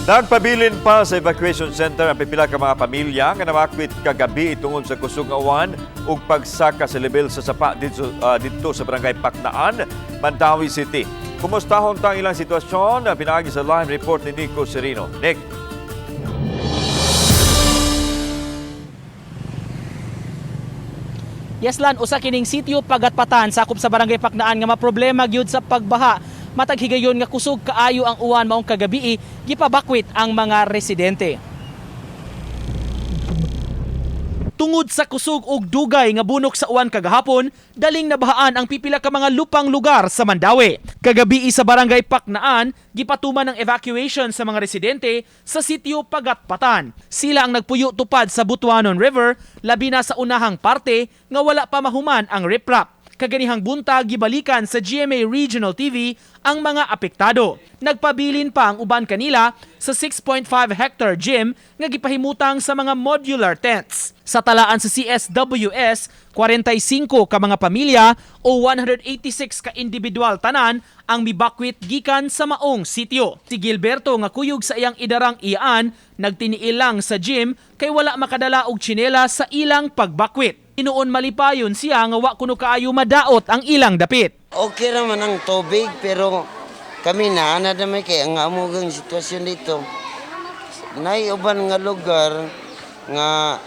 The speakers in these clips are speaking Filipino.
Nagpabilin pa sa evacuation center ang pipila ka mga pamilya nga nawakwit kagabi tungod sa kusog nga uwan ug pagsaka sa level sa sapa dito sa barangay Paknaan, Mandawi City. Kumustahon tang ilang sitwasyon? Pinaagi sa live report ni Nico Serino. Nick. Yeslan, usa kining sitio Pagatpatan sakop sa barangay Paknaan nga maproblema gyud sa pagbaha. Matag higayon nga kusog kaayo ang uwan maong kagabi, gipabakwit ang mga residente. Tungod sa kusog ug dugay nga bunok sa uwan kagahapon, daling nabahaan ang pipila ka mga lupang lugar sa Mandawi. Kagabi sa barangay Paknaan, gipatuman ang evacuation sa mga residente sa sitio Pagatpatan. Sila ang nagpuyo tupad sa Butuanon River, labi na sa unahang parte nga wala pa mahuman ang riprap. Kaganihang buntag gibalikan sa GMA Regional TV ang mga apektado. Nagpabilin pa ang uban kanila sa 6.5 hectare gym nga gipahimutang sa mga modular tents. Sa talaan sa CSWS, 45 ka mga pamilya o 186 ka individual tanan ang mibakwit gikan sa maong sitio. Si Gilberto nga kuyog sa iyang idarang iyaan, nagtiniil lang sa gym kay wala makadala og tsinela sa ilang pagbakwit. Inoon malipayon siya nga wa kuno kaayo madaot ang ilang dapit. Okay naman ang tubig pero kami na may kay ang amugang sitwasyon dito. Naiuban nga lugar nga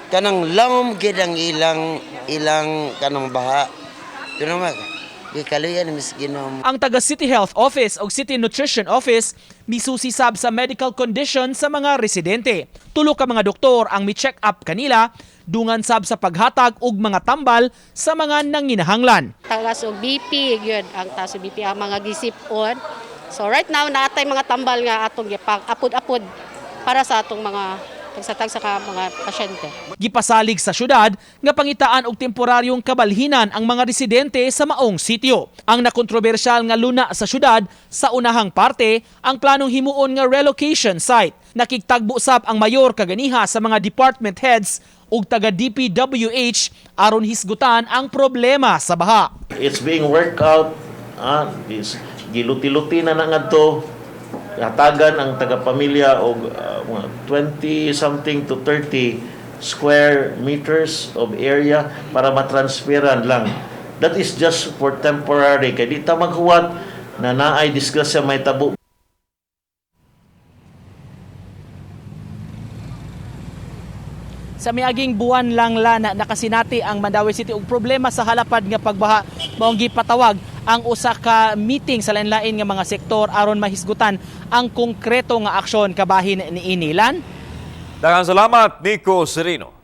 kanang lamom gid ang ilang kanang baha. Pero gikaluyan mis Ginoo. Ang taga City Health Office o City Nutrition Office misusisab sa medical condition sa mga residente. Tulo ka mga doktor ang mi-check up kanila, dungan sab sa paghatag og mga tambal sa mga nanginahanglan. Tagas og BP gyud ang taas og BP ang mga gisipon. So right now naatay mga tambal nga atong gipag-apod-apod para sa atong mga tagsatag sa mga pasyente. Gipasalig sa syudad nga pangitaan og temporaryong kabalhinan ang mga residente sa maong sitio. Ang nakontrobersyal nga luna sa syudad sa unahang parte ang planong himuon nga relocation site. Nakigtagbo sab ang mayor kaganiha sa mga department heads ug taga DPWH aron hisgutan ang problema sa baha. It's being worked out. Giluti-luti na ngadto. Hatagan ang taga-pamilya og 20 something to 30 square meters of area para matransferan lang. That is just for temporary. Kaya di ta maghuwat na naay disgrasya may tabo. Sa miaging buwan lang lana nakasinati ang Mandawi City og problema sa halapad nga pagbaha maong gipatawag ang usa ka meeting sa lain-lain nga mga sektor aron mahisgutan ang konkreto nga aksyon kabahin ni inilan. Daghang salamat, Nico Serino.